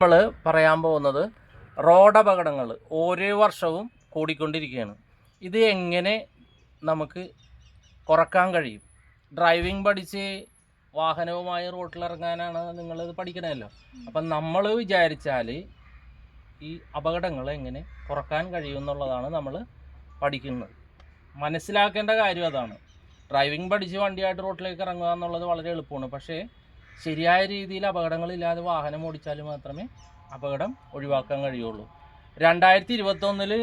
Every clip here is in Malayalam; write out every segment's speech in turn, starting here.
നമ്മൾ പറയാൻ പോകുന്നത് റോഡ് അപകടങ്ങൾ ഓരോ വർഷവും കൂടിക്കൊണ്ടിരിക്കുകയാണ്. ഇത് എങ്ങനെ നമുക്ക് കുറക്കാൻ കഴിയും? ഡ്രൈവിംഗ് പഠിച്ച് വാഹനവുമായി റോട്ടിലിറങ്ങാനാണ് നിങ്ങളിത് പഠിക്കണമല്ലോ. അപ്പം നമ്മൾ വിചാരിച്ചാൽ ഈ അപകടങ്ങൾ എങ്ങനെ കുറക്കാൻ കഴിയും എന്നുള്ളതാണ് നമ്മൾ പഠിക്കുന്നത്. മനസ്സിലാക്കേണ്ട കാര്യം അതാണ്. ഡ്രൈവിംഗ് പഠിച്ച് വണ്ടിയായിട്ട് റോട്ടിലേക്ക് ഇറങ്ങുക എന്നുള്ളത് വളരെ എളുപ്പമാണ്. പക്ഷേ ശരിയായ രീതിയിൽ അപകടങ്ങളില്ലാതെ വാഹനം ഓടിച്ചാൽ മാത്രമേ അപകടം ഒഴിവാക്കാൻ കഴിയുള്ളൂ. 2021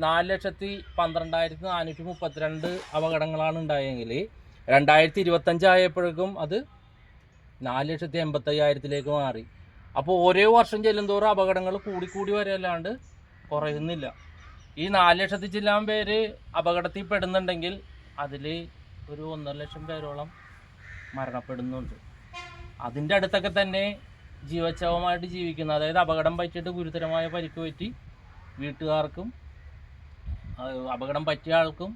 4,12,432 അപകടങ്ങളാണ് ഉണ്ടായെങ്കിൽ 2025 ആയപ്പോഴേക്കും അത് 4,85,000 മാറി. അപ്പോൾ ഓരോ വർഷം ചെല്ലുന്തോറും അപകടങ്ങൾ കൂടിക്കൂടി വരെയല്ലാണ്ട് കുറയുന്നില്ല. ഈ 4,00,000 ചില്ലാൻ പേര് അപകടത്തിൽ പെടുന്നുണ്ടെങ്കിൽ അതിൽ ഒരു 1,50,000 പേരോളം മരണപ്പെടുന്നുണ്ട്. അതിൻ്റെ അടുത്തൊക്കെ തന്നെ ജീവച്ഛവമായിട്ട് ജീവിക്കുന്ന, അതായത് അപകടം പറ്റിയിട്ട് ഗുരുതരമായ പരിക്ക് പറ്റി വീട്ടുകാർക്കും അപകടം പറ്റിയ ആൾക്കും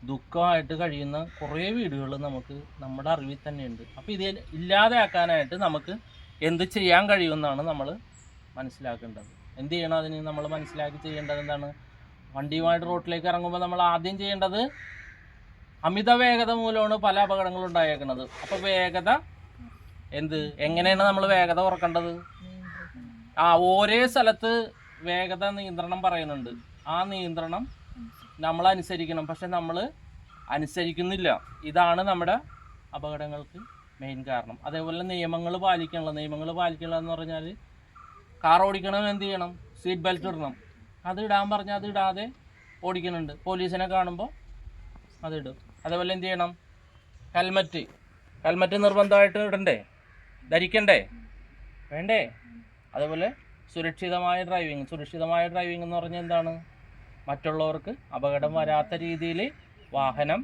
ദുഃഖമായിട്ട് കഴിയുന്ന കുറേ വീടുകൾ നമുക്ക് നമ്മുടെ അറിവിൽ തന്നെയുണ്ട്. അപ്പോൾ ഇത് ഇല്ലാതെയാക്കാനായിട്ട് നമുക്ക് എന്ത് ചെയ്യാൻ കഴിയുമെന്നാണ് നമ്മൾ മനസ്സിലാക്കേണ്ടത്. എന്ത് ചെയ്യണം? അതിന് നമ്മൾ മനസ്സിലാക്കി ചെയ്യേണ്ടത് എന്താണ്? വണ്ടിയുമായിട്ട് റോട്ടിലേക്ക് ഇറങ്ങുമ്പോൾ നമ്മൾ ആദ്യം ചെയ്യേണ്ടത്, അമിത വേഗത മൂലമാണ് പല അപകടങ്ങളും ഉണ്ടായേക്കുന്നത്. അപ്പോൾ വേഗത എങ്ങനെയാണ് നമ്മൾ വേഗത കുറക്കേണ്ടത്? ഒരേ സ്ഥലത്ത് വേഗത നിയന്ത്രണം പറയുന്നുണ്ട്. ആ നിയന്ത്രണം നമ്മൾ അനുസരിക്കണം. പക്ഷെ നമ്മൾ അനുസരിക്കുന്നില്ല. ഇതാണ് നമ്മുടെ അപകടങ്ങൾക്ക് മെയിൻ കാരണം. അതേപോലെ നിയമങ്ങൾ പാലിക്കണല്ലോ എന്ന് പറഞ്ഞാൽ, കാർ ഓടിക്കണം എന്ത് ചെയ്യണം? സീറ്റ് ബെൽറ്റ് ഇടണം. അത് ഇടാൻ പറഞ്ഞാൽ അത് ഇടാതെ ഓടിക്കുന്നുണ്ട്. പോലീസിനെ കാണുമ്പോൾ അതിടും. അതേപോലെ എന്ത് ചെയ്യണം? ഹെൽമറ്റ് നിർബന്ധമായിട്ട് ഇടണ്ടേ? ധരിക്കണ്ടേ? വേണ്ടേ? അതേപോലെ സുരക്ഷിതമായ ഡ്രൈവിംഗ് എന്ന് പറഞ്ഞാൽ എന്താണ്? മറ്റുള്ളവർക്ക് അപകടം വരാത്ത രീതിയിൽ വാഹനം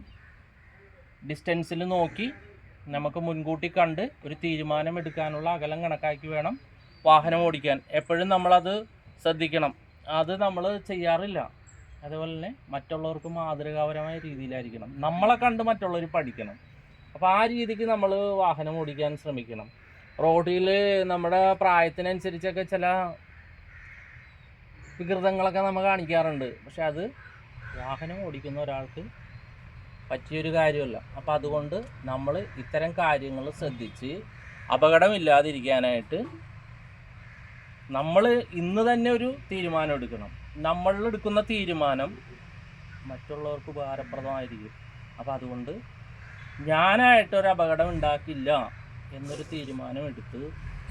ഡിസ്റ്റൻസിൽ നോക്കി നമുക്ക് മുൻകൂട്ടി കണ്ട് ഒരു തീരുമാനം എടുക്കാനുള്ള അകലം കണക്കാക്കി വേണം വാഹനം ഓടിക്കാൻ. എപ്പോഴും നമ്മളത് ശ്രദ്ധിക്കണം. അത് നമ്മൾ ചെയ്യാറില്ല. അതേപോലെ തന്നെ മറ്റുള്ളവർക്ക് മാതൃകാപരമായ രീതിയിലായിരിക്കണം. നമ്മളെ കണ്ട് മറ്റുള്ളവർ പഠിക്കണം. അപ്പോൾ ആ രീതിക്ക് നമ്മൾ വാഹനം ഓടിക്കാൻ ശ്രമിക്കണം. റോഡിൽ നമ്മുടെ പ്രായത്തിനനുസരിച്ചൊക്കെ ചില വികൃതങ്ങളൊക്കെ നമ്മൾ കാണിക്കാറുണ്ട്. പക്ഷെ അത് വാഹനം ഓടിക്കുന്ന ഒരാൾക്ക് പറ്റിയൊരു കാര്യമല്ല. അപ്പോൾ അതുകൊണ്ട് നമ്മൾ ഇത്തരം കാര്യങ്ങൾ ശ്രദ്ധിച്ച് അപകടമില്ലാതിരിക്കാനായിട്ട് നമ്മൾ ഇന്ന് തന്നെ ഒരു തീരുമാനം എടുക്കണം. നമ്മളെടുക്കുന്ന തീരുമാനം മറ്റുള്ളവർക്ക് ഉപകാരപ്രദമായിരിക്കും. അപ്പോൾ അതുകൊണ്ട് ഞാനായിട്ടൊരു അപകടം ഉണ്ടാക്കില്ല എന്നൊരു തീരുമാനം എടുത്ത്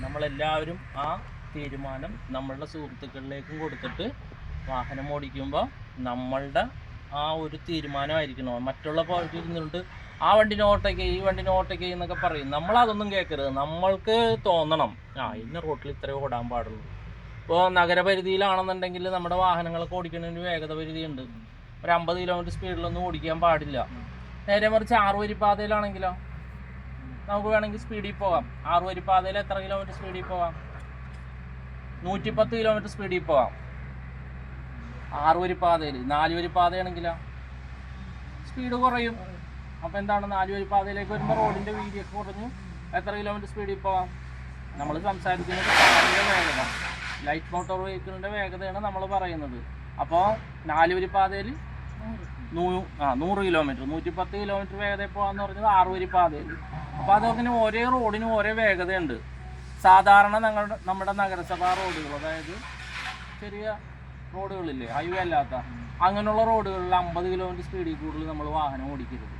നമ്മളെല്ലാവരും ആ തീരുമാനം നമ്മളുടെ സുഹൃത്തുക്കളിലേക്കും കൊടുത്തിട്ട് വാഹനം ഓടിക്കുമ്പോൾ നമ്മളുടെ ആ ഒരു തീരുമാനമായിരിക്കണം. മറ്റുള്ള ഇരുന്നിട്ട് ആ വണ്ടിനെ ഓവർടേക്ക് ഈ വണ്ടിനെ ഓവർടേക്ക് എന്നൊക്കെ പറയും. നമ്മളതൊന്നും കേൾക്കരുത്. നമ്മൾക്ക് തോന്നണം, ഇന്ന റോട്ടിൽ ഇത്രയും ഓടാൻ പാടുള്ളൂ. ഇപ്പോൾ നഗരപരിധിയിലാണെന്നുണ്ടെങ്കിൽ നമ്മുടെ വാഹനങ്ങളൊക്കെ ഓടിക്കുന്നതിന് വേഗത പരിധിയുണ്ട്. ഒരു 50 കിലോമീറ്റർ സ്പീഡിലൊന്നും ഓടിക്കാൻ പാടില്ല. നേരെ മറിച്ച് 6 വരി പാതയിലാണെങ്കിലോ നമുക്ക് വേണമെങ്കിൽ സ്പീഡിൽ പോകാം. 6 വരി പാതയിൽ എത്ര കിലോമീറ്റർ സ്പീഡിൽ പോകാം? 110 കിലോമീറ്റർ സ്പീഡിൽ പോകാം. 6 വരി പാതയിൽ. 4 വരി പാതയാണെങ്കിലോ സ്പീഡ് കുറയും. അപ്പോൾ എന്താണ്? 4 വരി പാതയിലേക്ക് വരുമ്പോൾ റോഡിൻ്റെ വീതിയൊക്കെ കുറഞ്ഞു എത്ര കിലോമീറ്റർ സ്പീഡിൽ പോകാം? നമ്മൾ സംസാരിക്കുന്നത് കാറിൻ്റെ വേഗത, ലൈറ്റ് മോട്ടോർ വെഹിക്കിളിൻ്റെ വേഗതയാണ് നമ്മൾ പറയുന്നത്. അപ്പോൾ 4 വരി പാതയിൽ 100 കിലോമീറ്റർ, 110 കിലോമീറ്റർ വേഗതയിൽ പോകാമെന്ന് പറഞ്ഞത് 6 വരി പാതയിൽ. അപ്പോൾ അതങ്ങനെ ഓരോ റോഡിനും ഓരോ വേഗതയുണ്ട്. സാധാരണ നമ്മുടെ നഗരസഭാ റോഡുകൾ, അതായത് ചെറിയ റോഡുകളില്ലേ, ഹൈവേ അല്ലാത്ത അങ്ങനെയുള്ള റോഡുകളിൽ 50 കിലോമീറ്റർ സ്പീഡിൽ കൂടുതൽ നമ്മൾ വാഹനം ഓടിക്കരുത്.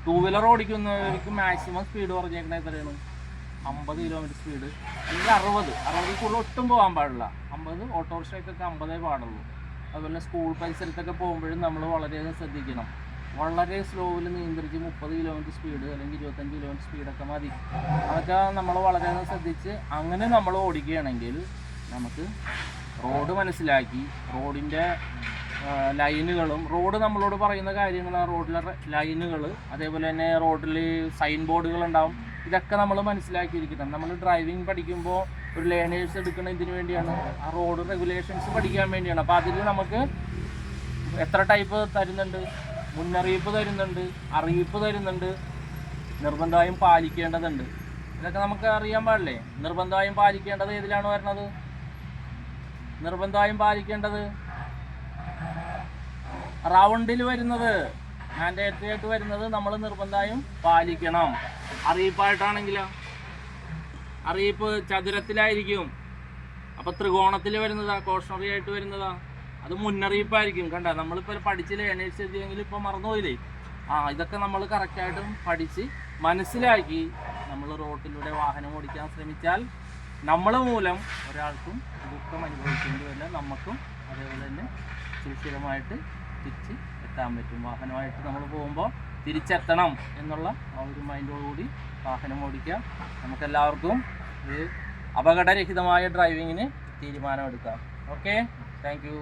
2 വീലർ ഓടിക്കുന്നവർക്ക് മാക്സിമം സ്പീഡ് പറഞ്ഞേക്കണ എത്രയാണ്? 50 കിലോമീറ്റർ സ്പീഡ്, അല്ലെങ്കിൽ 60 കൂടുതൽ ഒട്ടും പോകാൻ പാടില്ല. 50 ഓട്ടോറിക്ഷയ്ക്കൊക്കെ 50 പാടുള്ളൂ. അതുപോലെ സ്കൂൾ പരിസരത്തൊക്കെ പോകുമ്പോഴും നമ്മൾ വളരെയധികം ശ്രദ്ധിക്കണം. വളരെ സ്ലോവിൽ നിയന്ത്രിച്ച് 30 കിലോമീറ്റർ സ്പീഡ് അല്ലെങ്കിൽ 25 കിലോമീറ്റർ സ്പീഡൊക്കെ മതി. അതൊക്കെ നമ്മൾ വളരെയധികം ശ്രദ്ധിച്ച് അങ്ങനെ നമ്മൾ ഓടിക്കുകയാണെങ്കിൽ നമുക്ക് റോഡ് മനസ്സിലാക്കി റോഡിൻ്റെ ലൈനുകളും, റോഡ് നമ്മളോട് പറയുന്ന കാര്യങ്ങളാണ് റോഡിലെ ലൈനുകൾ, അതേപോലെ തന്നെ റോഡിൽ സൈൻ ബോർഡുകളുണ്ടാവും. ഇതൊക്കെ നമ്മൾ മനസ്സിലാക്കിയിരിക്കണം. നമ്മൾ ഡ്രൈവിംഗ് പഠിക്കുമ്പോൾ ഒരു ലേണേഴ്സ് എടുക്കുന്ന ഇതിന് വേണ്ടിയാണ്, ആ റോഡ് റെഗുലേഷൻസ് പഠിക്കാൻ വേണ്ടിയാണ്. അപ്പോൾ അതിൽ നമുക്ക് എത്ര ടൈപ്പ് തരുന്നുണ്ട്? മുന്നറിയിപ്പ് തരുന്നുണ്ട്, അറിയിപ്പ് തരുന്നുണ്ട്, നിർബന്ധമായും പാലിക്കേണ്ടതുണ്ട്. ഇതൊക്കെ നമുക്ക് അറിയാൻ പാടില്ലേ? നിർബന്ധമായും പാലിക്കേണ്ടത് ഏതിലാണ് വരുന്നത്? നിർബന്ധമായും പാലിക്കേണ്ടത് റൗണ്ടിൽ വരുന്നത്, മാൻഡേറ്ററി ആയിട്ട് വരുന്നത് നമ്മൾ നിർബന്ധമായും പാലിക്കണം. അറിയിപ്പായിട്ടാണെങ്കിലോ, അറിയിപ്പ് ചതുരത്തിലായിരിക്കും. അപ്പോൾ ത്രികോണത്തിൽ വരുന്നതാ, കോഷണറി ആയിട്ട് വരുന്നതാ, അത് മുന്നറിയിപ്പായിരിക്കും. കണ്ട, നമ്മളിപ്പോൾ പഠിച്ചില്ലേ, എണീച്ചെങ്കിൽ ഇപ്പോൾ മറന്നുപോയില്ലേ? ഇതൊക്കെ നമ്മൾ കറക്റ്റായിട്ടും പഠിച്ച് മനസ്സിലാക്കി നമ്മൾ റോട്ടിലൂടെ വാഹനം ഓടിക്കാൻ ശ്രമിച്ചാൽ നമ്മൾ മൂലം ഒരാൾക്കും ദുഃഖം അനുഭവിക്കേണ്ടി വരില്ല, നമുക്കും അതേപോലെ തന്നെ സുരക്ഷിതമായിട്ട് തിരിച്ച് എത്താൻ പറ്റും. വാഹനമായിട്ട് നമ്മൾ പോകുമ്പോൾ തിരിച്ചെത്തണം എന്നുള്ള ആ ഒരു മൈൻഡോടുകൂടി വാഹനം ഓടിക്കുക. നമുക്കെല്ലാവർക്കും ഒരു അപകടരഹിതമായ ഡ്രൈവിങ്ങിന് തീരുമാനമെടുക്കാം. Okay, thank U.